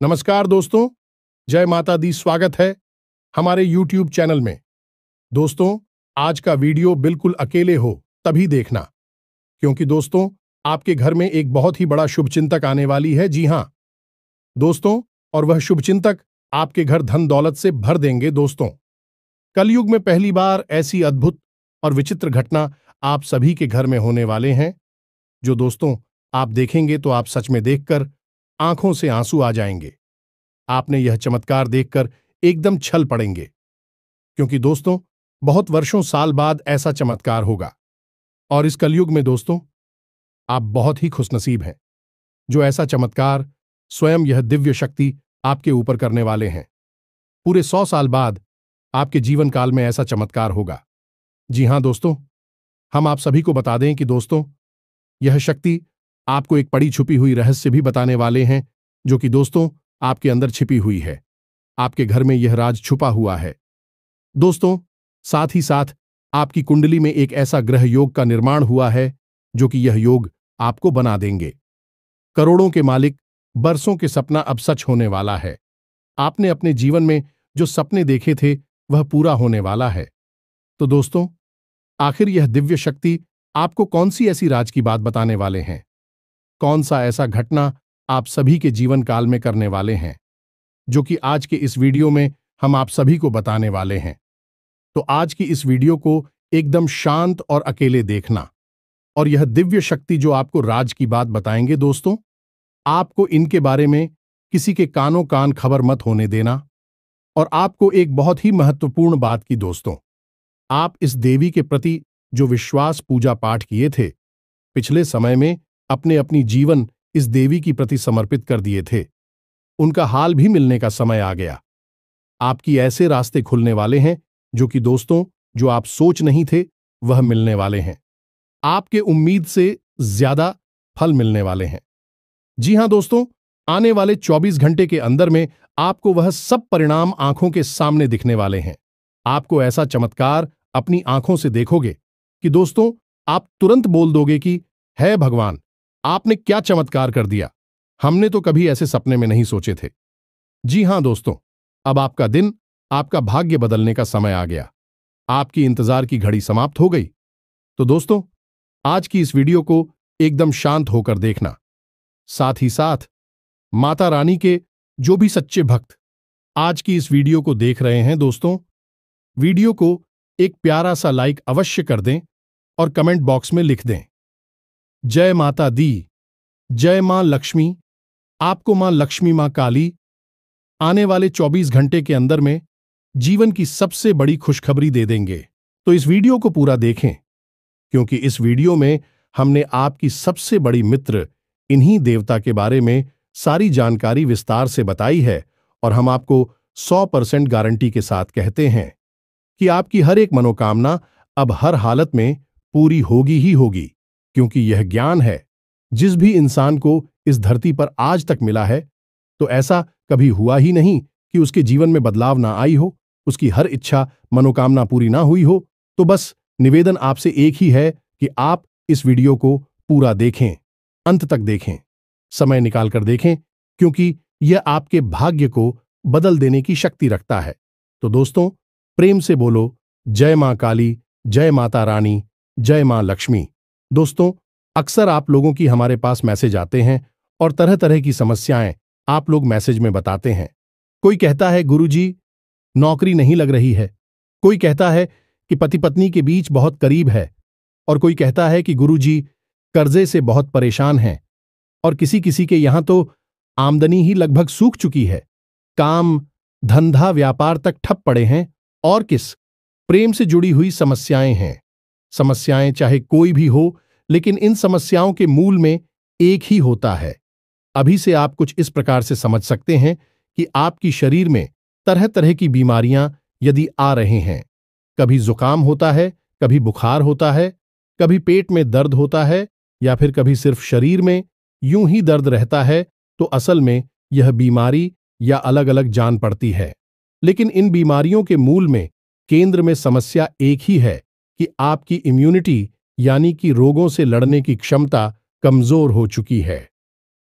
नमस्कार दोस्तों, जय माता दी। स्वागत है हमारे YouTube चैनल में। दोस्तों, आज का वीडियो बिल्कुल अकेले हो तभी देखना, क्योंकि दोस्तों आपके घर में एक बहुत ही बड़ा शुभचिंतक आने वाली है। जी हां दोस्तों, और वह शुभचिंतक आपके घर धन दौलत से भर देंगे। दोस्तों, कलयुग में पहली बार ऐसी अद्भुत और विचित्र घटना आप सभी के घर में होने वाले हैं, जो दोस्तों आप देखेंगे तो आप सच में देखकर आंखों से आंसू आ जाएंगे। आपने यह चमत्कार देखकर एकदम छल पड़ेंगे, क्योंकि दोस्तों बहुत वर्षों साल बाद ऐसा चमत्कार होगा। और इस कलयुग में दोस्तों आप बहुत ही खुशनसीब हैं, जो ऐसा चमत्कार स्वयं यह दिव्य शक्ति आपके ऊपर करने वाले हैं। पूरे 100 साल बाद आपके जीवन काल में ऐसा चमत्कार होगा। जी हां दोस्तों, हम आप सभी को बता दें कि दोस्तों यह शक्ति आपको एक पड़ी छुपी हुई रहस्य भी बताने वाले हैं, जो कि दोस्तों आपके अंदर छिपी हुई है। आपके घर में यह राज छुपा हुआ है। दोस्तों, साथ ही साथ आपकी कुंडली में एक ऐसा ग्रह योग का निर्माण हुआ है, जो कि यह योग आपको बना देंगे करोड़ों के मालिक। बरसों के सपना अब सच होने वाला है। आपने अपने जीवन में जो सपने देखे थे वह पूरा होने वाला है। तो दोस्तों, आखिर यह दिव्य शक्ति आपको कौन सी ऐसी राज की बात बताने वाले हैं? कौन सा ऐसा घटना आप सभी के जीवन काल में करने वाले हैं, जो कि आज के इस वीडियो में हम आप सभी को बताने वाले हैं। तो आज की इस वीडियो को एकदम शांत और अकेले देखना, और यह दिव्य शक्ति जो आपको राज की बात बताएंगे दोस्तों, आपको इनके बारे में किसी के कानों कान खबर मत होने देना। और आपको एक बहुत ही महत्वपूर्ण बात की दोस्तों, आप इस देवी के प्रति जो विश्वास पूजा पाठ किए थे पिछले समय में, अपने अपनी जीवन इस देवी की प्रति समर्पित कर दिए थे, उनका हाल भी मिलने का समय आ गया। आपकी ऐसे रास्ते खुलने वाले हैं जो कि दोस्तों जो आप सोच नहीं थे वह मिलने वाले हैं। आपके उम्मीद से ज्यादा फल मिलने वाले हैं। जी हां दोस्तों, आने वाले 24 घंटे के अंदर में आपको वह सब परिणाम आंखों के सामने दिखने वाले हैं। आपको ऐसा चमत्कार अपनी आंखों से देखोगे कि दोस्तों आप तुरंत बोल दोगे कि है भगवान, आपने क्या चमत्कार कर दिया। हमने तो कभी ऐसे सपने में नहीं सोचे थे। जी हां दोस्तों, अब आपका दिन, आपका भाग्य बदलने का समय आ गया। आपकी इंतजार की घड़ी समाप्त हो गई। तो दोस्तों आज की इस वीडियो को एकदम शांत होकर देखना। साथ ही साथ माता रानी के जो भी सच्चे भक्त आज की इस वीडियो को देख रहे हैं दोस्तों, वीडियो को एक प्यारा सा लाइक अवश्य कर दें और कमेंट बॉक्स में लिख दें, जय माता दी, जय मां लक्ष्मी। आपको मां लक्ष्मी, मां काली आने वाले 24 घंटे के अंदर में जीवन की सबसे बड़ी खुशखबरी दे देंगे। तो इस वीडियो को पूरा देखें, क्योंकि इस वीडियो में हमने आपकी सबसे बड़ी मित्र इन्हीं देवता के बारे में सारी जानकारी विस्तार से बताई है। और हम आपको 100% गारंटी के साथ कहते हैं कि आपकी हर एक मनोकामना अब हर हालत में पूरी होगी ही होगी, क्योंकि यह ज्ञान है जिस भी इंसान को इस धरती पर आज तक मिला है, तो ऐसा कभी हुआ ही नहीं कि उसके जीवन में बदलाव ना आई हो, उसकी हर इच्छा मनोकामना पूरी ना हुई हो। तो बस निवेदन आपसे एक ही है कि आप इस वीडियो को पूरा देखें, अंत तक देखें, समय निकालकर देखें, क्योंकि यह आपके भाग्य को बदल देने की शक्ति रखता है। तो दोस्तों प्रेम से बोलो, जय मां काली, जय माता रानी, जय मां लक्ष्मी। दोस्तों अक्सर आप लोगों की हमारे पास मैसेज आते हैं और तरह तरह की समस्याएं आप लोग मैसेज में बताते हैं। कोई कहता है गुरुजी नौकरी नहीं लग रही है, कोई कहता है कि पति पत्नी के बीच बहुत करीब है, और कोई कहता है कि गुरुजी कर्जे से बहुत परेशान हैं, और किसी किसी के यहां तो आमदनी ही लगभग सूख चुकी है, काम धंधा व्यापार तक ठप पड़े हैं, और किस प्रेम से जुड़ी हुई समस्याएं हैं। समस्याएं चाहे कोई भी हो, लेकिन इन समस्याओं के मूल में एक ही होता है। अभी से आप कुछ इस प्रकार से समझ सकते हैं कि आपकी शरीर में तरह तरह की बीमारियां यदि आ रहे हैं, कभी जुकाम होता है, कभी बुखार होता है, कभी पेट में दर्द होता है, या फिर कभी सिर्फ शरीर में यूं ही दर्द रहता है, तो असल में यह बीमारी या अलग अलग जान पड़ती है। लेकिन इन बीमारियों के मूल में, केंद्र में समस्या एक ही है कि आपकी इम्यूनिटी यानी कि रोगों से लड़ने की क्षमता कमजोर हो चुकी है।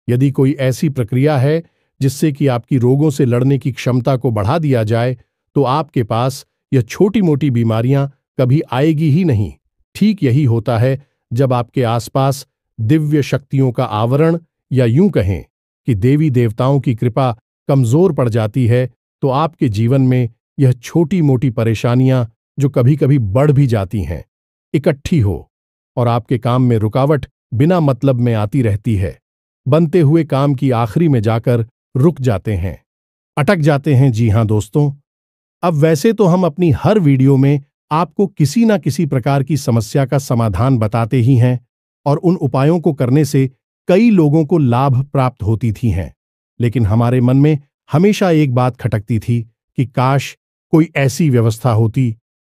यदि कोई ऐसी प्रक्रिया है जिससे कि आपकी रोगों से लड़ने की क्षमता को बढ़ा दिया जाए, तो आपके पास यह छोटी मोटी बीमारियां कभी आएगी ही नहीं। ठीक यही होता है जब आपके आसपास दिव्य शक्तियों का आवरण, या यूं कहें कि देवी देवताओं की कृपा कमजोर पड़ जाती है, तो आपके जीवन में यह छोटी मोटी परेशानियां, जो कभी कभी बढ़ भी जाती हैं, इकट्ठी हो और आपके काम में रुकावट बिना मतलब में आती रहती है। बनते हुए काम की आखिरी में जाकर रुक जाते हैं, अटक जाते हैं। जी हां दोस्तों, अब वैसे तो हम अपनी हर वीडियो में आपको किसी ना किसी प्रकार की समस्या का समाधान बताते ही हैं, और उन उपायों को करने से कई लोगों को लाभ प्राप्त होती थी हैं। लेकिन हमारे मन में हमेशा एक बात खटकती थी कि काश कोई ऐसी व्यवस्था होती,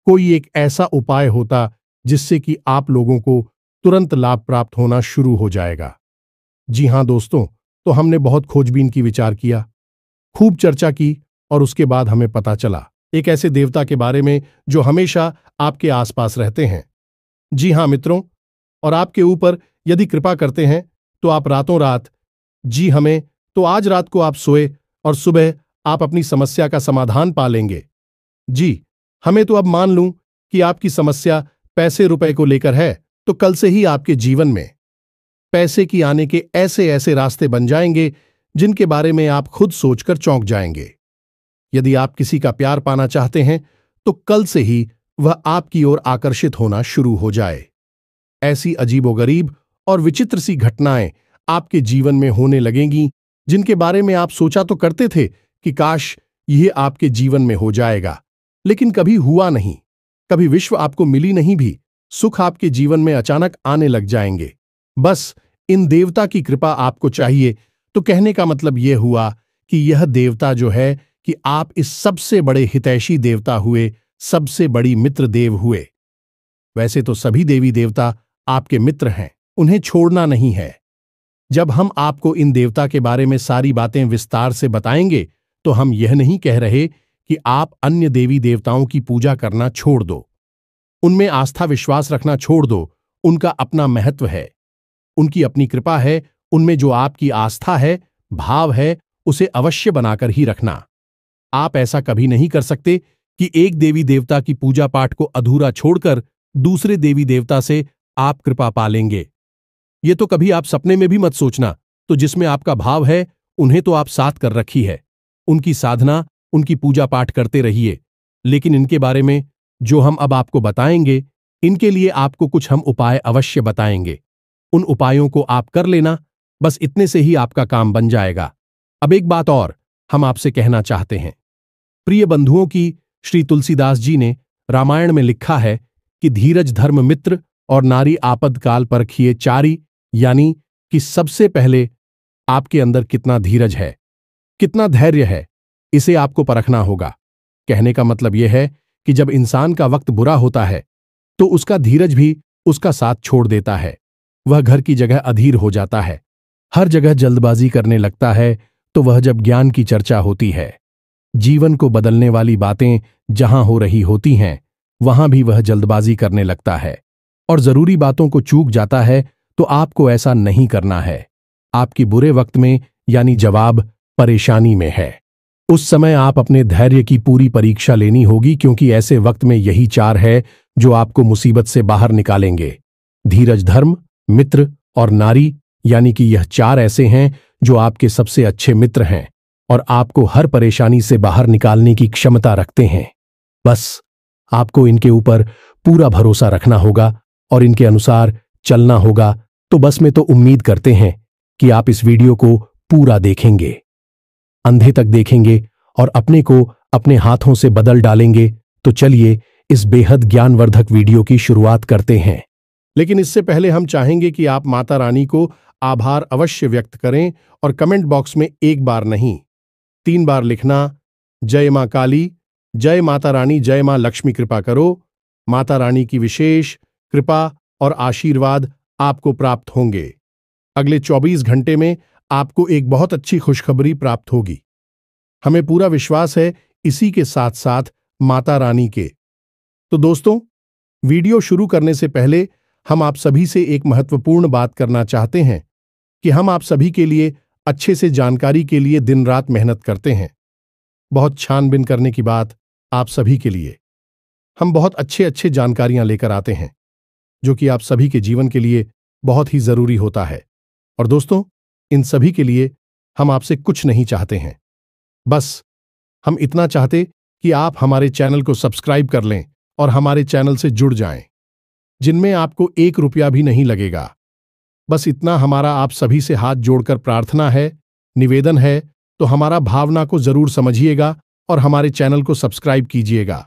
कोई एक ऐसा उपाय होता जिससे कि आप लोगों को तुरंत लाभ प्राप्त होना शुरू हो जाएगा। जी हां दोस्तों, तो हमने बहुत खोजबीन की, विचार किया, खूब चर्चा की, और उसके बाद हमें पता चला एक ऐसे देवता के बारे में जो हमेशा आपके आसपास रहते हैं। जी हां मित्रों, और आपके ऊपर यदि कृपा करते हैं तो आप रातों रात, जी हमें तो आज रात को आप सोए और सुबह आप अपनी समस्या का समाधान पा लेंगे। जी, हमें तो अब मान लूं कि आपकी समस्या पैसे रुपए को लेकर है, तो कल से ही आपके जीवन में पैसे की आने के ऐसे ऐसे रास्ते बन जाएंगे जिनके बारे में आप खुद सोचकर चौंक जाएंगे। यदि आप किसी का प्यार पाना चाहते हैं तो कल से ही वह आपकी ओर आकर्षित होना शुरू हो जाए। ऐसी अजीबोगरीब और विचित्र सी घटनाएं आपके जीवन में होने लगेंगी जिनके बारे में आप सोचा तो करते थे कि काश यह आपके जीवन में हो जाएगा, लेकिन कभी हुआ नहीं। कभी विश्व आपको मिली नहीं भी, सुख आपके जीवन में अचानक आने लग जाएंगे। बस इन देवता की कृपा आपको चाहिए। तो कहने का मतलब यह हुआ कि यह देवता जो है कि आप इस सबसे बड़े हितैषी देवता हुए, सबसे बड़ी मित्र देव हुए। वैसे तो सभी देवी देवता आपके मित्र हैं, उन्हें छोड़ना नहीं है। जब हम आपको इन देवता के बारे में सारी बातें विस्तार से बताएंगे तो हम यह नहीं कह रहे कि आप अन्य देवी देवताओं की पूजा करना छोड़ दो, उनमें आस्था विश्वास रखना छोड़ दो। उनका अपना महत्व है, उनकी अपनी कृपा है। उनमें जो आपकी आस्था है, भाव है, उसे अवश्य बनाकर ही रखना। आप ऐसा कभी नहीं कर सकते कि एक देवी देवता की पूजा पाठ को अधूरा छोड़कर दूसरे देवी देवता से आप कृपा पा लेंगे। ये तो कभी आप सपने में भी मत सोचना। तो जिसमें आपका भाव है, उन्हें तो आप साथ कर रखी है, उनकी साधना, उनकी पूजा पाठ करते रहिए। लेकिन इनके बारे में जो हम अब आपको बताएंगे, इनके लिए आपको कुछ हम उपाय अवश्य बताएंगे। उन उपायों को आप कर लेना, बस इतने से ही आपका काम बन जाएगा। अब एक बात और हम आपसे कहना चाहते हैं। प्रिय बंधुओं की, श्री तुलसीदास जी ने रामायण में लिखा है कि धीरज धर्म मित्र और नारी आपद काल परखिए चारी, यानी कि सबसे पहले आपके अंदर कितना धीरज है, कितना धैर्य है, इसे आपको परखना होगा। कहने का मतलब यह है कि जब इंसान का वक्त बुरा होता है तो उसका धीरज भी उसका साथ छोड़ देता है। वह घर की जगह अधीर हो जाता है, हर जगह जल्दबाजी करने लगता है। तो वह जब ज्ञान की चर्चा होती है, जीवन को बदलने वाली बातें जहां हो रही होती हैं, वहां भी वह जल्दबाजी करने लगता है और जरूरी बातों को चूक जाता है। तो आपको ऐसा नहीं करना है। आपकी बुरे वक्त में, यानी जवाब परेशानी में है, उस समय आप अपने धैर्य की पूरी परीक्षा लेनी होगी, क्योंकि ऐसे वक्त में यही चार है जो आपको मुसीबत से बाहर निकालेंगे। धीरज धर्म मित्र और नारी, यानी कि यह चार ऐसे हैं जो आपके सबसे अच्छे मित्र हैं और आपको हर परेशानी से बाहर निकालने की क्षमता रखते हैं। बस आपको इनके ऊपर पूरा भरोसा रखना होगा और इनके अनुसार चलना होगा। तो बस मैं तो उम्मीद करते हैं कि आप इस वीडियो को पूरा देखेंगे, अंधे तक देखेंगे और अपने को अपने हाथों से बदल डालेंगे। तो चलिए इस बेहद ज्ञानवर्धक वीडियो की शुरुआत करते हैं। लेकिन इससे पहले हम चाहेंगे कि आप माता रानी को आभार अवश्य व्यक्त करें और कमेंट बॉक्स में एक बार नहीं 3 बार लिखना, जय मां काली, जय माता रानी, जय मां लक्ष्मी कृपा करो। माता रानी की विशेष कृपा और आशीर्वाद आपको प्राप्त होंगे। अगले 24 घंटे में आपको एक बहुत अच्छी खुशखबरी प्राप्त होगी। हमें पूरा विश्वास है इसी के साथ साथ माता रानी के। तो दोस्तों, वीडियो शुरू करने से पहले हम आप सभी से एक महत्वपूर्ण बात करना चाहते हैं कि हम आप सभी के लिए अच्छे से जानकारी के लिए दिन रात मेहनत करते हैं। बहुत छानबीन करने की बात आप सभी के लिए। हम बहुत अच्छे अच्छे जानकारियां लेकर आते हैं जो कि आप सभी के जीवन के लिए बहुत ही जरूरी होता है। और दोस्तों, इन सभी के लिए हम आपसे कुछ नहीं चाहते हैं, बस हम इतना चाहते कि आप हमारे चैनल को सब्सक्राइब कर लें और हमारे चैनल से जुड़ जाएं, जिनमें आपको 1 रुपया भी नहीं लगेगा। बस इतना हमारा आप सभी से हाथ जोड़कर प्रार्थना है, निवेदन है, तो हमारा भावना को जरूर समझिएगा और हमारे चैनल को सब्सक्राइब कीजिएगा।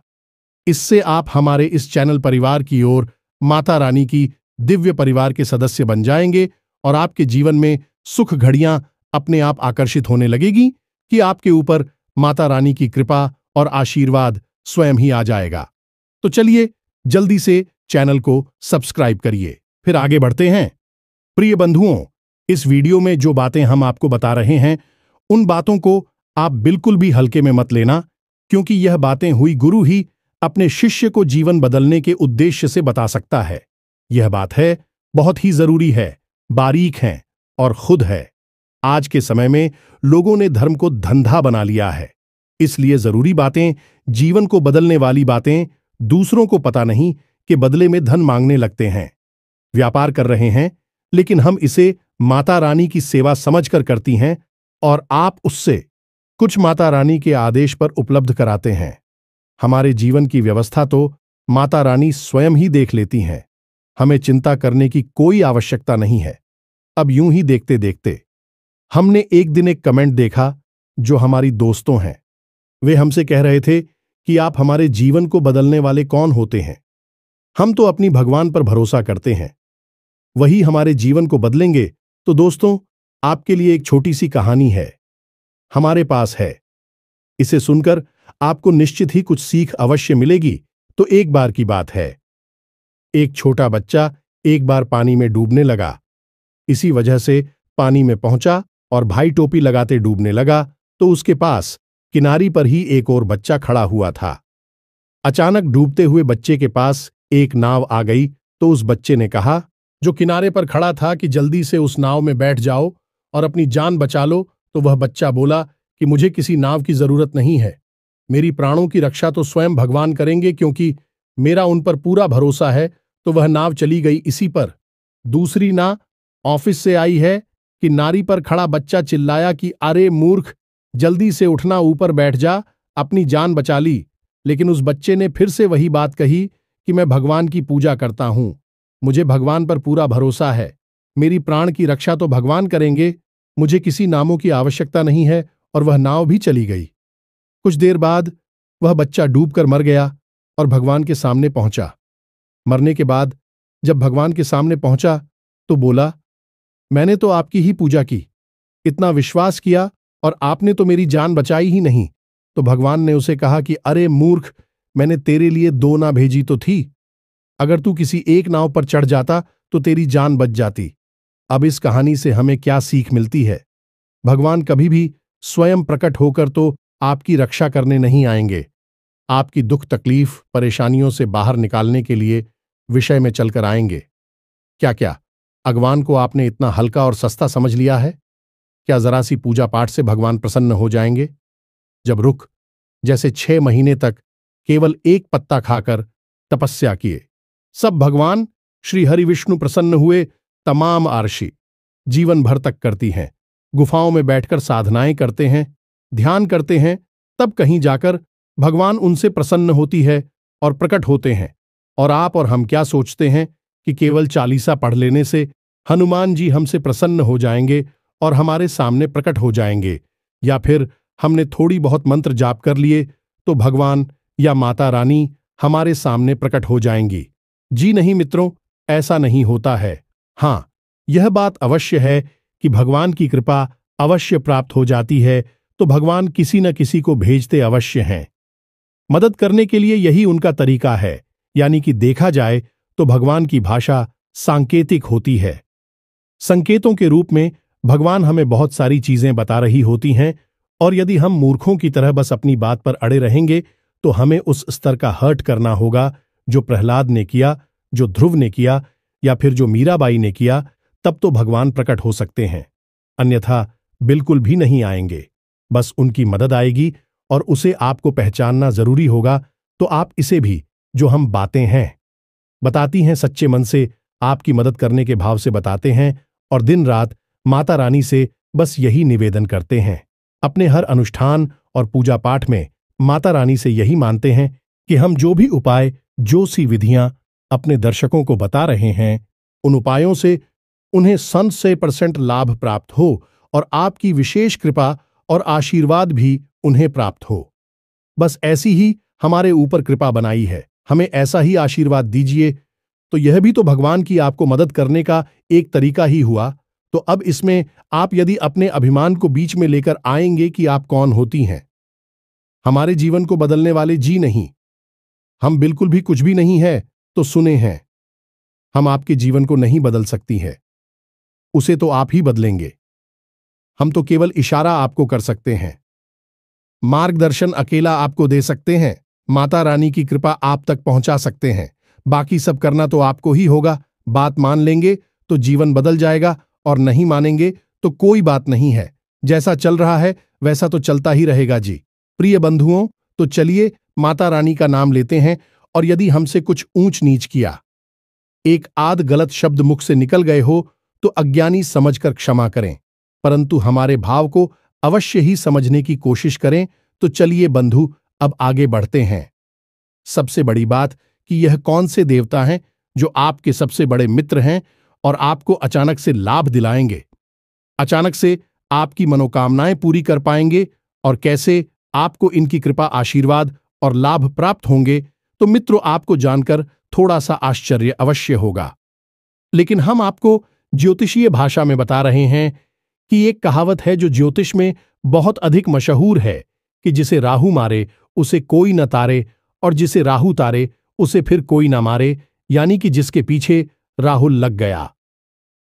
इससे आप हमारे इस चैनल परिवार की ओर माता रानी की दिव्य परिवार के सदस्य बन जाएंगे और आपके जीवन में सुख घड़ियां अपने आप आकर्षित होने लगेगी कि आपके ऊपर माता रानी की कृपा और आशीर्वाद स्वयं ही आ जाएगा। तो चलिए जल्दी से चैनल को सब्सक्राइब करिए। फिर आगे बढ़ते हैं। प्रिय बंधुओं, इस वीडियो में जो बातें हम आपको बता रहे हैं उन बातों को आप बिल्कुल भी हल्के में मत लेना, क्योंकि यह बातें हुई गुरु ही अपने शिष्य को जीवन बदलने के उद्देश्य से बता सकता है। यह बात है, बहुत ही जरूरी है, बारीक है और खुद है। आज के समय में लोगों ने धर्म को धंधा बना लिया है, इसलिए जरूरी बातें, जीवन को बदलने वाली बातें दूसरों को पता नहीं कि बदले में धन मांगने लगते हैं। व्यापार कर रहे हैं, लेकिन हम इसे माता रानी की सेवा समझकर करती हैं और आप उससे कुछ माता रानी के आदेश पर उपलब्ध कराते हैं। हमारे जीवन की व्यवस्था तो माता रानी स्वयं ही देख लेती हैं। हमें चिंता करने की कोई आवश्यकता नहीं है। अब यूं ही देखते देखते हमने एक दिन एक कमेंट देखा जो हमारी दोस्तों हैं। वे हमसे कह रहे थे कि आप हमारे जीवन को बदलने वाले कौन होते हैं? हम तो अपनी भगवान पर भरोसा करते हैं, वही हमारे जीवन को बदलेंगे। तो दोस्तों, आपके लिए एक छोटी सी कहानी है, हमारे पास है। इसे सुनकर आपको निश्चित ही कुछ सीख अवश्य मिलेगी। तो एक बार की बात है, एक छोटा बच्चा एक बार पानी में डूबने लगा। इसी वजह से पानी में पहुंचा और भाई टोपी लगाते डूबने लगा तो उसके पास किनारी पर ही एक और बच्चा खड़ा हुआ था। अचानक डूबते हुए बच्चे के पास एक नाव आ गई तो उस बच्चे ने कहा, जो किनारे पर खड़ा था, कि जल्दी से उस नाव में बैठ जाओ और अपनी जान बचा लो। तो वह बच्चा बोला कि मुझे किसी नाव की जरूरत नहीं है, मेरी प्राणों की रक्षा तो स्वयं भगवान करेंगे, क्योंकि मेरा उन पर पूरा भरोसा है। तो वह नाव चली गई इसी पर। दूसरी ना ऑफिस से आई है कि नारी पर खड़ा बच्चा चिल्लाया कि अरे मूर्ख, जल्दी से उठना, ऊपर बैठ जा, अपनी जान बचा ली। लेकिन उस बच्चे ने फिर से वही बात कही कि मैं भगवान की पूजा करता हूं, मुझे भगवान पर पूरा भरोसा है, मेरी प्राण की रक्षा तो भगवान करेंगे, मुझे किसी नामों की आवश्यकता नहीं है। और वह नाव भी चली गई। कुछ देर बाद वह बच्चा डूबकर मर गया और भगवान के सामने पहुंचा। मरने के बाद जब भगवान के सामने पहुंचा तो बोला, मैंने तो आपकी ही पूजा की, इतना विश्वास किया, और आपने तो मेरी जान बचाई ही नहीं। तो भगवान ने उसे कहा कि अरे मूर्ख, मैंने तेरे लिए 2 नाव भेजी तो थी, अगर तू किसी एक नाव पर चढ़ जाता तो तेरी जान बच जाती। अब इस कहानी से हमें क्या सीख मिलती है? भगवान कभी भी स्वयं प्रकट होकर तो आपकी रक्षा करने नहीं आएंगे, आपकी दुख तकलीफ परेशानियों से बाहर निकालने के लिए विषय में चलकर आएंगे। क्या भगवान को आपने इतना हल्का और सस्ता समझ लिया है? क्या जरा सी पूजा पाठ से भगवान प्रसन्न हो जाएंगे? जब रुख जैसे 6 महीने तक केवल एक पत्ता खाकर तपस्या किए, सब भगवान श्री हरि विष्णु प्रसन्न हुए। तमाम आरशी जीवन भर तक करती हैं, गुफाओं में बैठकर साधनाएं करते हैं, ध्यान करते हैं, तब कहीं जाकर भगवान उनसे प्रसन्न होती है और प्रकट होते हैं। और आप और हम क्या सोचते हैं कि केवल 40 पढ़ लेने से हनुमान जी हमसे प्रसन्न हो जाएंगे और हमारे सामने प्रकट हो जाएंगे, या फिर हमने थोड़ी बहुत मंत्र जाप कर लिए तो भगवान या माता रानी हमारे सामने प्रकट हो जाएंगी? जी नहीं मित्रों, ऐसा नहीं होता है। हां, यह बात अवश्य है कि भगवान की कृपा अवश्य प्राप्त हो जाती है तो भगवान किसी न किसी को भेजते अवश्य हैं। मदद करने के लिए यही उनका तरीका है, यानी कि देखा जाए तो भगवान की भाषा सांकेतिक होती है। संकेतों के रूप में भगवान हमें बहुत सारी चीजें बता रही होती हैं, और यदि हम मूर्खों की तरह बस अपनी बात पर अड़े रहेंगे तो हमें उस स्तर का हर्ट करना होगा जो प्रहलाद ने किया, जो ध्रुव ने किया, या फिर जो मीराबाई ने किया। तब तो भगवान प्रकट हो सकते हैं, अन्यथा बिल्कुल भी नहीं आएंगे। बस उनकी मदद आएगी और उसे आपको पहचानना जरूरी होगा। तो आप इसे भी, जो हम बातें हैं बताती हैं, सच्चे मन से आपकी मदद करने के भाव से बताते हैं और दिन रात माता रानी से बस यही निवेदन करते हैं। अपने हर अनुष्ठान और पूजा पाठ में माता रानी से यही मानते हैं कि हम जो भी उपाय, जो सी विधियां अपने दर्शकों को बता रहे हैं, उन उपायों से उन्हें 100% लाभ प्राप्त हो और आपकी विशेष कृपा और आशीर्वाद भी उन्हें प्राप्त हो। बस ऐसी ही हमारे ऊपर कृपा बनाई है, हमें ऐसा ही आशीर्वाद दीजिए। तो यह भी तो भगवान की आपको मदद करने का एक तरीका ही हुआ। तो अब इसमें आप यदि अपने अभिमान को बीच में लेकर आएंगे कि आप कौन होती हैं, हमारे जीवन को बदलने वाले जी नहीं, हम बिल्कुल भी कुछ भी नहीं है, तो सुने हैं, हम आपके जीवन को नहीं बदल सकती है, उसे तो आप ही बदलेंगे। हम तो केवल इशारा आपको कर सकते हैं, मार्गदर्शन अकेला आपको दे सकते हैं, माता रानी की कृपा आप तक पहुंचा सकते हैं। बाकी सब करना तो आपको ही होगा। बात मान लेंगे तो जीवन बदल जाएगा और नहीं मानेंगे तो कोई बात नहीं है। जैसा चल रहा है वैसा तो चलता ही रहेगा जी। प्रिय बंधुओं, तो चलिए माता रानी का नाम लेते हैं और यदि हमसे कुछ ऊंच नीच किया, एक आध गलत शब्द मुख से निकल गए हो तो अज्ञानी समझकर क्षमा करें, परंतु हमारे भाव को अवश्य ही समझने की कोशिश करें। तो चलिए बंधु, अब आगे बढ़ते हैं। सबसे बड़ी बात कि यह कौन से देवता हैं जो आपके सबसे बड़े मित्र हैं और आपको अचानक से लाभ दिलाएंगे, अचानक से आपकी मनोकामनाएं पूरी कर पाएंगे, और कैसे आपको इनकी कृपा, आशीर्वाद और लाभ प्राप्त होंगे। तो मित्रों, आपको जानकर थोड़ा सा आश्चर्य अवश्य होगा, लेकिन हम आपको ज्योतिषीय भाषा में बता रहे हैं कि एक कहावत है जो ज्योतिष में बहुत अधिक मशहूर है कि जिसे राहु मारे उसे कोई न तारे, और जिसे राहु तारे उसे फिर कोई ना मारे, यानी कि जिसके पीछे राहुल लग गया,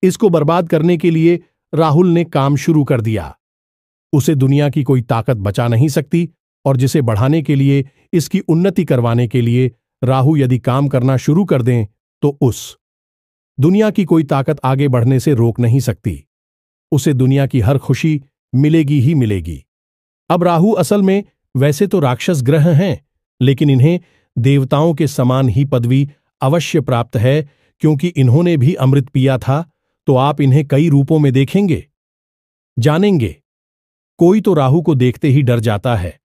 इसको बर्बाद करने के लिए राहुल ने काम शुरू कर दिया, उसे दुनिया की कोई ताकत बचा नहीं सकती। और जिसे बढ़ाने के लिए, इसकी उन्नति करवाने के लिए राहु यदि काम करना शुरू कर दें तो उस दुनिया की कोई ताकत आगे बढ़ने से रोक नहीं सकती, उसे दुनिया की हर खुशी मिलेगी ही मिलेगी। अब राहु असल में वैसे तो राक्षस ग्रह हैं, लेकिन इन्हें देवताओं के समान ही पदवी अवश्य प्राप्त है, क्योंकि इन्होंने भी अमृत पिया था। तो आप इन्हें कई रूपों में देखेंगे, जानेंगे। कोई तो राहु को देखते ही डर जाता है।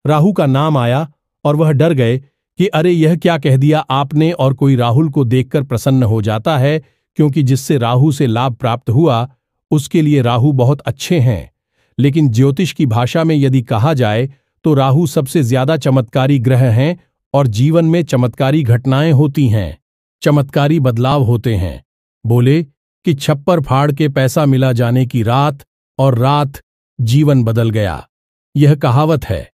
राहु का नाम आया और वह डर गए कि अरे यह क्या कह दिया आपने, और कोई राहुल को देखकर प्रसन्न हो जाता है, क्योंकि जिससे राहु से लाभ प्राप्त हुआ उसके लिए राहु बहुत अच्छे हैं। लेकिन ज्योतिष की भाषा में यदि कहा जाए तो राहु सबसे ज्यादा चमत्कारी ग्रह हैं और जीवन में चमत्कारी घटनाएं होती हैं, चमत्कारी बदलाव होते हैं। बोले कि छप्पर फाड़ के पैसा मिला जाने की रात, और रात जीवन बदल गया। यह कहावत है,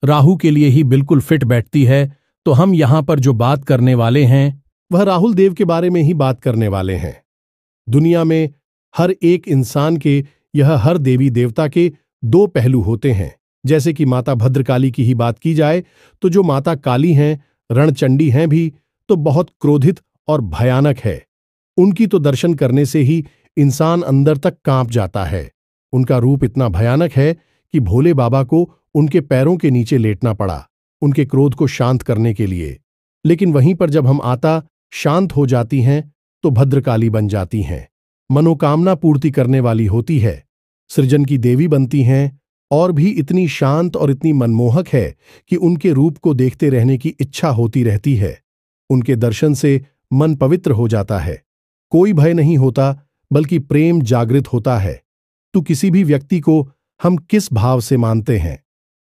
राहु के लिए ही बिल्कुल फिट बैठती है। तो हम यहां पर जो बात करने वाले हैं वह राहुल देव के बारे में ही बात करने वाले हैं। दुनिया में हर एक इंसान के, यह हर देवी देवता के दो पहलू होते हैं। जैसे कि माता भद्रकाली की ही बात की जाए तो जो माता काली हैं, रणचंडी हैं भी, तो बहुत क्रोधित और भयानक है। उनकी तो दर्शन करने से ही इंसान अंदर तक कांप जाता है। उनका रूप इतना भयानक है कि भोले बाबा को उनके पैरों के नीचे लेटना पड़ा उनके क्रोध को शांत करने के लिए। लेकिन वहीं पर जब हम आता शांत हो जाती हैं तो भद्रकाली बन जाती हैं, मनोकामना पूर्ति करने वाली होती है, सृजन की देवी बनती हैं, और भी इतनी शांत और इतनी मनमोहक है कि उनके रूप को देखते रहने की इच्छा होती रहती है। उनके दर्शन से मन पवित्र हो जाता है, कोई भय नहीं होता बल्कि प्रेम जागृत होता है। तो किसी भी व्यक्ति को हम किस भाव से मानते हैं,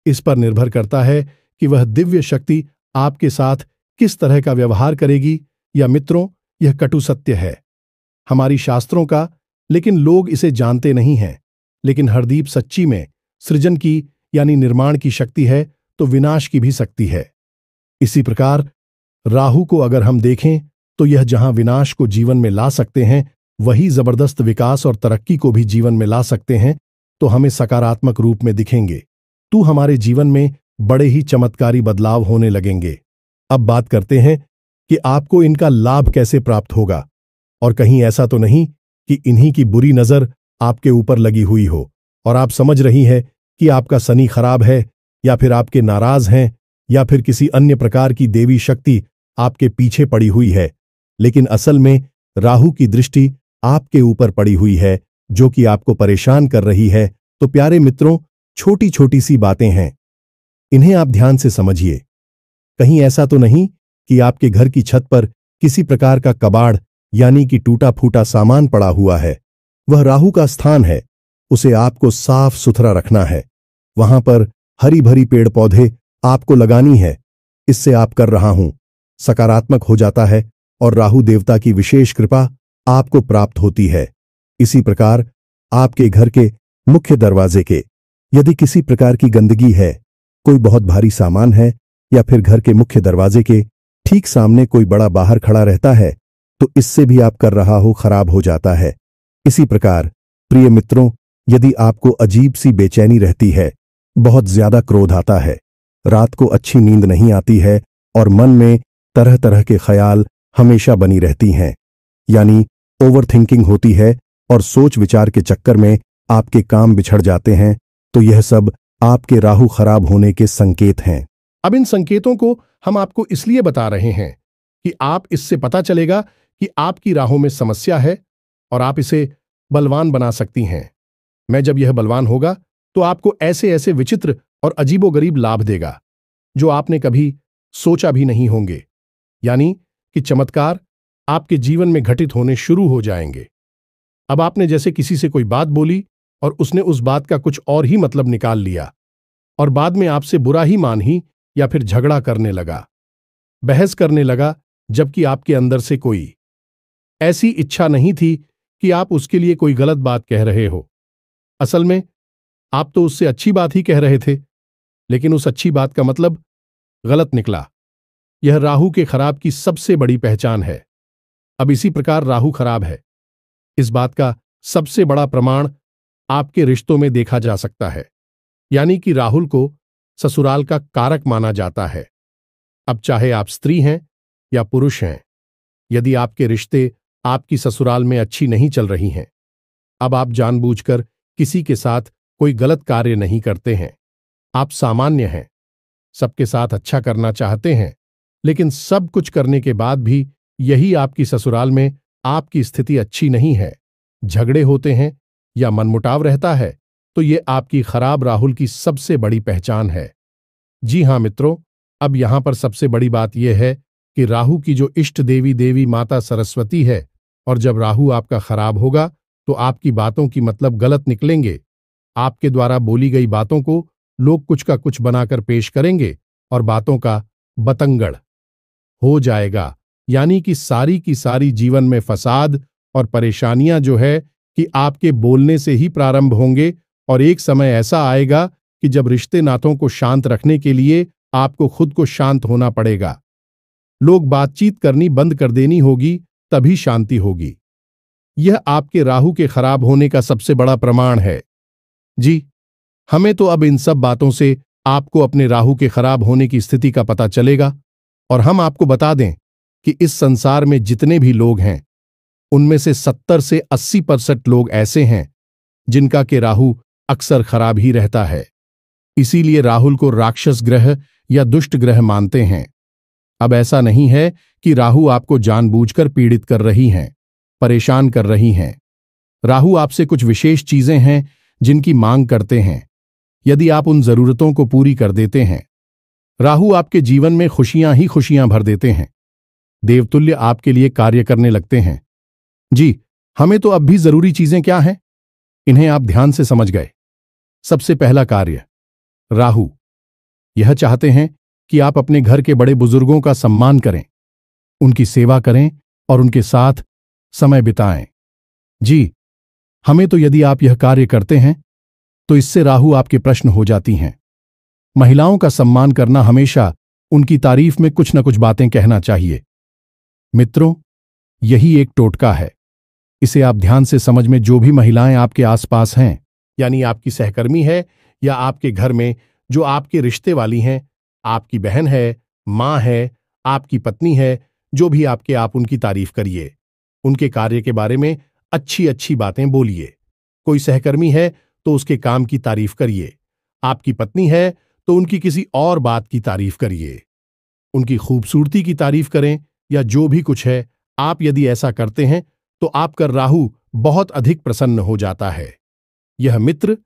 इस पर निर्भर करता है कि वह दिव्य शक्ति आपके साथ किस तरह का व्यवहार करेगी। या मित्रों, यह कटु सत्य है हमारी शास्त्रों का, लेकिन लोग इसे जानते नहीं हैं। लेकिन हरदीप सच्ची में सृजन की यानी निर्माण की शक्ति है तो विनाश की भी शक्ति है। इसी प्रकार राहु को अगर हम देखें तो यह जहां विनाश को जीवन में ला सकते हैं, वही जबरदस्त विकास और तरक्की को भी जीवन में ला सकते हैं। तो हमें सकारात्मक रूप में दिखेंगे, तो हमारे जीवन में बड़े ही चमत्कारी बदलाव होने लगेंगे। अब बात करते हैं कि आपको इनका लाभ कैसे प्राप्त होगा, और कहीं ऐसा तो नहीं कि इन्हीं की बुरी नजर आपके ऊपर लगी हुई हो। और आप समझ रही है कि आपका शनि खराब है, या फिर आपके नाराज हैं, या फिर किसी अन्य प्रकार की देवी शक्ति आपके पीछे पड़ी हुई है। लेकिन असल में राहु की दृष्टि आपके ऊपर पड़ी हुई है, जो कि आपको परेशान कर रही है। तो प्यारे मित्रों, छोटी छोटी सी बातें हैं, इन्हें आप ध्यान से समझिए। कहीं ऐसा तो नहीं कि आपके घर की छत पर किसी प्रकार का कबाड़ यानी कि टूटा फूटा सामान पड़ा हुआ है। वह राहु का स्थान है, उसे आपको साफ सुथरा रखना है। वहां पर हरी भरी पेड़ पौधे आपको लगानी है। इससे आप कर रहा हूं सकारात्मक हो जाता है और राहु देवता की विशेष कृपा आपको प्राप्त होती है। इसी प्रकार आपके घर के मुख्य दरवाजे के यदि किसी प्रकार की गंदगी है, कोई बहुत भारी सामान है, या फिर घर के मुख्य दरवाजे के ठीक सामने कोई बड़ा बाहर खड़ा रहता है, तो इससे भी आप कर रहा हो खराब हो जाता है। इसी प्रकार प्रिय मित्रों, यदि आपको अजीब सी बेचैनी रहती है, बहुत ज्यादा क्रोध आता है, रात को अच्छी नींद नहीं आती है और मन में तरह तरह के ख्याल हमेशा बनी रहती हैं, यानी ओवर थिंकिंग होती है और सोच विचार के चक्कर में आपके काम बिछड़ जाते हैं, तो यह सब आपके राहु खराब होने के संकेत हैं। अब इन संकेतों को हम आपको इसलिए बता रहे हैं कि आप इससे पता चलेगा कि आपकी राहों में समस्या है और आप इसे बलवान बना सकती हैं। मैं जब यह बलवान होगा तो आपको ऐसे ऐसे विचित्र और अजीबोगरीब लाभ देगा जो आपने कभी सोचा भी नहीं होंगे, यानी कि चमत्कार आपके जीवन में घटित होने शुरू हो जाएंगे। अब आपने जैसे किसी से कोई बात बोली और उसने उस बात का कुछ और ही मतलब निकाल लिया और बाद में आपसे बुरा ही मान ही या फिर झगड़ा करने लगा, बहस करने लगा, जबकि आपके अंदर से कोई ऐसी इच्छा नहीं थी कि आप उसके लिए कोई गलत बात कह रहे हो। असल में आप तो उससे अच्छी बात ही कह रहे थे, लेकिन उस अच्छी बात का मतलब गलत निकला। यह राहु के खराब की सबसे बड़ी पहचान है। अब इसी प्रकार राहु खराब है, इस बात का सबसे बड़ा प्रमाण आपके रिश्तों में देखा जा सकता है, यानी कि राहुल को ससुराल का कारक माना जाता है। अब चाहे आप स्त्री हैं या पुरुष हैं, यदि आपके रिश्ते आपकी ससुराल में अच्छी नहीं चल रही हैं, अब आप जानबूझकर किसी के साथ कोई गलत कार्य नहीं करते हैं। आप सामान्य हैं, सबके साथ अच्छा करना चाहते हैं, लेकिन सब कुछ करने के बाद भी यही आपकी ससुराल में आपकी स्थिति अच्छी नहीं है, झगड़े होते हैं या मनमुटाव रहता है, तो ये आपकी खराब राहुल की सबसे बड़ी पहचान है। जी हां मित्रों, अब यहां पर सबसे बड़ी बात यह है कि राहु की जो इष्ट देवी देवी माता सरस्वती है, और जब राहु आपका खराब होगा तो आपकी बातों की मतलब गलत निकलेंगे। आपके द्वारा बोली गई बातों को लोग कुछ का कुछ बनाकर पेश करेंगे और बातों का बतंगड़ हो जाएगा, यानी कि सारी की सारी जीवन में फसाद और परेशानियां जो है कि आपके बोलने से ही प्रारंभ होंगे, और एक समय ऐसा आएगा कि जब रिश्ते नातों को शांत रखने के लिए आपको खुद को शांत होना पड़ेगा। लोग बातचीत करनी बंद कर देनी होगी, तभी शांति होगी। यह आपके राहु के खराब होने का सबसे बड़ा प्रमाण है। जी, हमें तो अब इन सब बातों से आपको अपने राहु के खराब होने की स्थिति का पता चलेगा, और हम आपको बता दें कि इस संसार में जितने भी लोग हैं, उनमें से 70 से 80% लोग ऐसे हैं जिनका के राहु अक्सर खराब ही रहता है। इसीलिए राहुल को राक्षस ग्रह या दुष्ट ग्रह मानते हैं। अब ऐसा नहीं है कि राहु आपको जानबूझकर पीड़ित कर रही हैं, परेशान कर रही हैं। राहु आपसे कुछ विशेष चीजें हैं जिनकी मांग करते हैं। यदि आप उन जरूरतों को पूरी कर देते हैं, राहु आपके जीवन में खुशियां ही खुशियां भर देते हैं, देवतुल्य आपके लिए कार्य करने लगते हैं। जी, हमें तो अब भी जरूरी चीजें क्या हैं, इन्हें आप ध्यान से समझ गए। सबसे पहला कार्य, राहु यह चाहते हैं कि आप अपने घर के बड़े बुजुर्गों का सम्मान करें, उनकी सेवा करें और उनके साथ समय बिताएं। जी, हमें तो यदि आप यह कार्य करते हैं तो इससे राहु आपके प्रश्न हो जाती हैं। महिलाओं का सम्मान करना, हमेशा उनकी तारीफ में कुछ न कुछ बातें कहना चाहिए। मित्रों, यही एक टोटका है, इसे आप ध्यान से समझ में। जो भी महिलाएं आपके आसपास हैं, यानी आपकी सहकर्मी है या आपके घर में जो आपके रिश्ते वाली हैं, आपकी बहन है, माँ है, आपकी पत्नी है, जो भी आपके, आप उनकी तारीफ करिए, उनके कार्य के बारे में अच्छी अच्छी बातें बोलिए। कोई सहकर्मी है तो उसके काम की तारीफ करिए। आपकी पत्नी है तो उनकी किसी और बात की तारीफ करिए। उनकी खूबसूरती की तारीफ करें या जो भी कुछ है, आप यदि ऐसा करते हैं तो आपका राहु बहुत अधिक प्रसन्न हो जाता है। यह मित्र,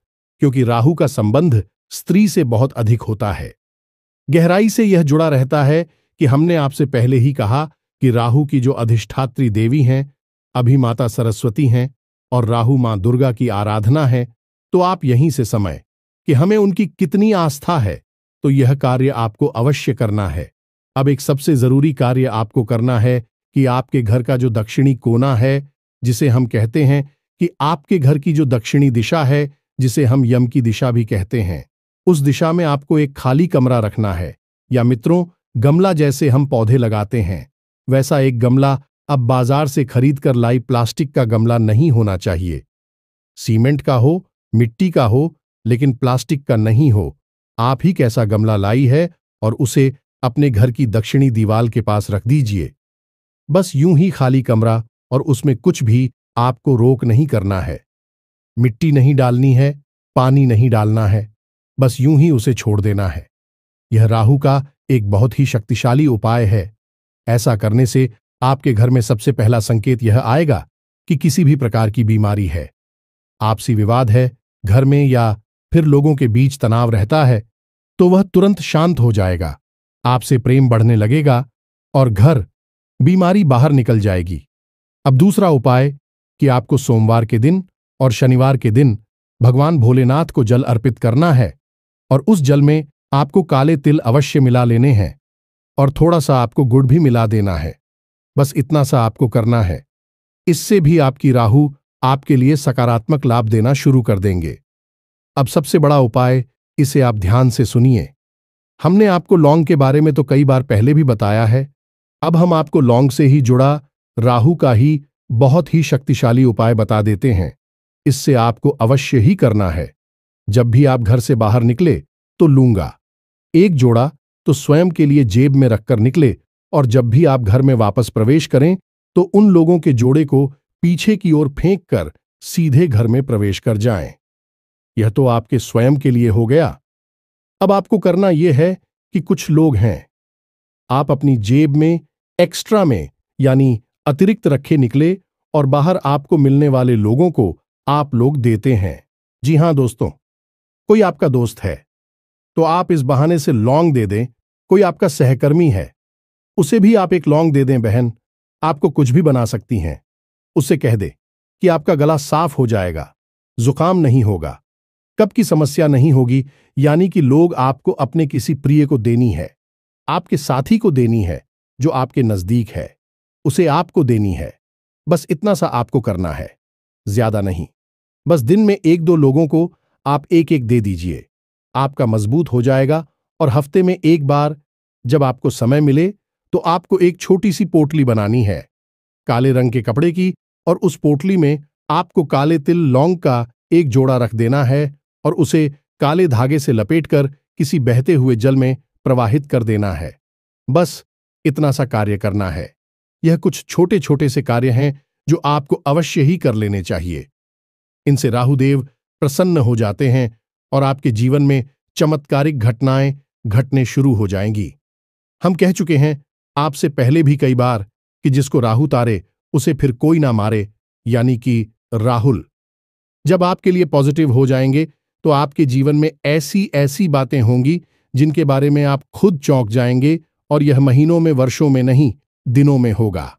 क्योंकि राहु का संबंध स्त्री से बहुत अधिक होता है। गहराई से यह जुड़ा रहता है कि हमने आपसे पहले ही कहा कि राहु की जो अधिष्ठात्री देवी हैं, अभी माता सरस्वती हैं और राहु मां दुर्गा की आराधना है। तो आप यहीं से समय कि हमें उनकी कितनी आस्था है, तो यह कार्य आपको अवश्य करना है। अब एक सबसे जरूरी कार्य आपको करना है कि आपके घर का जो दक्षिणी कोना है, जिसे हम कहते हैं कि आपके घर की जो दक्षिणी दिशा है, जिसे हम यम की दिशा भी कहते हैं, उस दिशा में आपको एक खाली कमरा रखना है। या मित्रों, गमला जैसे हम पौधे लगाते हैं, वैसा एक गमला अब बाजार से खरीद कर लाई प्लास्टिक का गमला नहीं होना चाहिए। सीमेंट का हो, मिट्टी का हो, लेकिन प्लास्टिक का नहीं हो। आप ही कैसा गमला लाई है और उसे अपने घर की दक्षिणी दीवार के पास रख दीजिए। बस यूं ही खाली कमरा, और उसमें कुछ भी आपको रोक नहीं करना है। मिट्टी नहीं डालनी है, पानी नहीं डालना है, बस यूं ही उसे छोड़ देना है। यह राहु का एक बहुत ही शक्तिशाली उपाय है। ऐसा करने से आपके घर में सबसे पहला संकेत यह आएगा कि किसी भी प्रकार की बीमारी है, आपसी विवाद है घर में, या फिर लोगों के बीच तनाव रहता है, तो वह तुरंत शांत हो जाएगा। आपसे प्रेम बढ़ने लगेगा और घर बीमारी बाहर निकल जाएगी। अब दूसरा उपाय कि आपको सोमवार के दिन और शनिवार के दिन भगवान भोलेनाथ को जल अर्पित करना है, और उस जल में आपको काले तिल अवश्य मिला लेने हैं और थोड़ा सा आपको गुड़ भी मिला देना है। बस इतना सा आपको करना है। इससे भी आपकी राहु आपके लिए सकारात्मक लाभ देना शुरू कर देंगे। अब सबसे बड़ा उपाय, इसे आप ध्यान से सुनिए। हमने आपको लौंग के बारे में तो कई बार पहले भी बताया है। अब हम आपको लौंग से ही जुड़ा राहु का ही बहुत ही शक्तिशाली उपाय बता देते हैं। इससे आपको अवश्य ही करना है। जब भी आप घर से बाहर निकले तो लूंगा एक जोड़ा तो स्वयं के लिए जेब में रखकर निकले, और जब भी आप घर में वापस प्रवेश करें तो उन लोगों के जोड़े को पीछे की ओर फेंक कर सीधे घर में प्रवेश कर जाएं। यह तो आपके स्वयं के लिए हो गया। अब आपको करना यह है कि कुछ लोग हैं, आप अपनी जेब में एक्स्ट्रा में यानी अतिरिक्त रखे निकले और बाहर आपको मिलने वाले लोगों को आप लोग देते हैं। जी हां दोस्तों, कोई आपका दोस्त है तो आप इस बहाने से लौंग दे दें। कोई आपका सहकर्मी है, उसे भी आप एक लौंग दे दें। बहन आपको कुछ भी बना सकती हैं। उससे कह दे कि आपका गला साफ हो जाएगा, जुकाम नहीं होगा, कब की समस्या नहीं होगी। यानी कि लोग आपको अपने किसी प्रिय को देनी है, आपके साथी को देनी है जो आपके नजदीक है, उसे आपको देनी है। बस इतना सा आपको करना है, ज्यादा नहीं। बस दिन में एक दो लोगों को आप एक एक दे दीजिए। आपका मजबूत हो जाएगा। और हफ्ते में एक बार जब आपको समय मिले तो आपको एक छोटी सी पोटली बनानी है काले रंग के कपड़े की, और उस पोटली में आपको काले तिल लौंग का एक जोड़ा रख देना है और उसे काले धागे से लपेटकर किसी बहते हुए जल में प्रवाहित कर देना है। बस इतना सा कार्य करना है। यह कुछ छोटे छोटे से कार्य हैं जो आपको अवश्य ही कर लेने चाहिए। इनसे राहुदेव प्रसन्न हो जाते हैं और आपके जीवन में चमत्कारिक घटनाएं घटने शुरू हो जाएंगी। हम कह चुके हैं आपसे पहले भी कई बार कि जिसको राहु तारे उसे फिर कोई ना मारे, यानी कि राहुल जब आपके लिए पॉजिटिव हो जाएंगे तो आपके जीवन में ऐसी ऐसी बातें होंगी जिनके बारे में आप खुद चौंक जाएंगे, और यह महीनों में, वर्षों में नहीं, दिनों में होगा।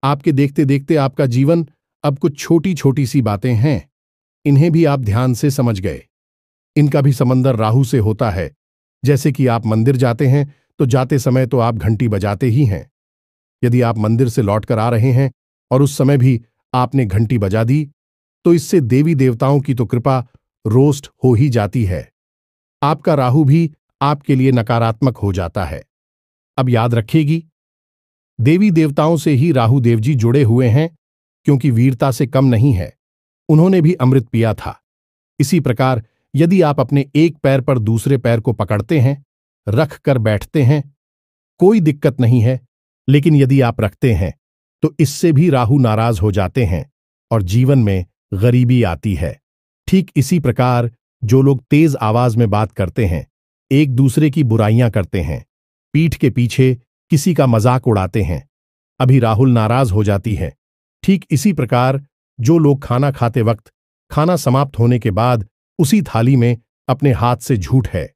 आपके देखते देखते आपका जीवन अब कुछ छोटी छोटी सी बातें हैं, इन्हें भी आप ध्यान से समझ गए। इनका भी समंदर राहु से होता है। जैसे कि आप मंदिर जाते हैं तो जाते समय तो आप घंटी बजाते ही हैं। यदि आप मंदिर से लौटकर आ रहे हैं और उस समय भी आपने घंटी बजा दी तो इससे देवी देवताओं की तो कृपा रोस्ट हो ही जाती है। आपका राहु भी आपके लिए नकारात्मक हो जाता है। अब याद रखिएगी, देवी देवताओं से ही राहु देव जी जुड़े हुए हैं, क्योंकि वीरता से कम नहीं है, उन्होंने भी अमृत पिया था। इसी प्रकार यदि आप अपने एक पैर पर दूसरे पैर को पकड़ते हैं, रख कर बैठते हैं, कोई दिक्कत नहीं है, लेकिन यदि आप रखते हैं तो इससे भी राहु नाराज हो जाते हैं और जीवन में गरीबी आती है। ठीक इसी प्रकार जो लोग तेज आवाज में बात करते हैं, एक दूसरे की बुराइयां करते हैं, पीठ के पीछे किसी का मजाक उड़ाते हैं, अभी राहुल नाराज हो जाती है। ठीक इसी प्रकार जो लोग खाना खाते वक्त खाना समाप्त होने के बाद उसी थाली में अपने हाथ से झूठ है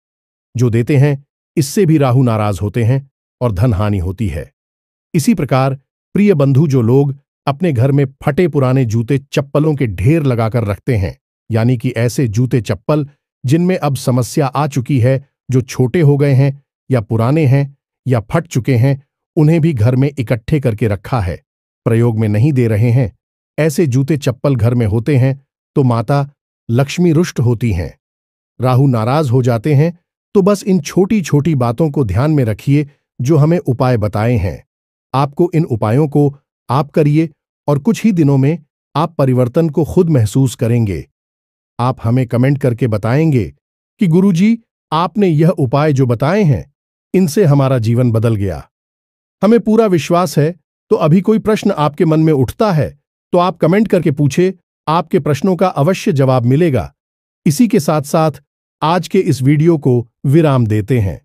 जो देते हैं, इससे भी राहु नाराज होते हैं और धन हानि होती है। इसी प्रकार प्रिय बंधु जो लोग अपने घर में फटे पुराने जूते चप्पलों के ढेर लगाकर रखते हैं, यानी कि ऐसे जूते चप्पल जिनमें अब समस्या आ चुकी है, जो छोटे हो गए हैं या पुराने हैं या फट चुके हैं, उन्हें भी घर में इकट्ठे करके रखा है, प्रयोग में नहीं दे रहे हैं, ऐसे जूते चप्पल घर में होते हैं तो माता लक्ष्मी रुष्ट होती हैं, राहु नाराज हो जाते हैं। तो बस इन छोटी छोटी बातों को ध्यान में रखिए जो हमें उपाय बताए हैं। आपको इन उपायों को आप करिए और कुछ ही दिनों में आप परिवर्तन को खुद महसूस करेंगे। आप हमें कमेंट करके बताएंगे कि गुरुजी, आपने यह उपाय जो बताए हैं, इनसे हमारा जीवन बदल गया। हमें पूरा विश्वास है। तो अभी कोई प्रश्न आपके मन में उठता है तो आप कमेंट करके पूछे, आपके प्रश्नों का अवश्य जवाब मिलेगा। इसी के साथ साथ आज के इस वीडियो को विराम देते हैं।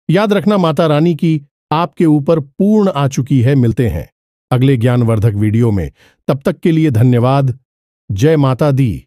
याद रखना, माता रानी की आपके ऊपर पूर्ण आ चुकी है। मिलते हैं अगले ज्ञानवर्धक वीडियो में। तब तक के लिए धन्यवाद। जय माता दी।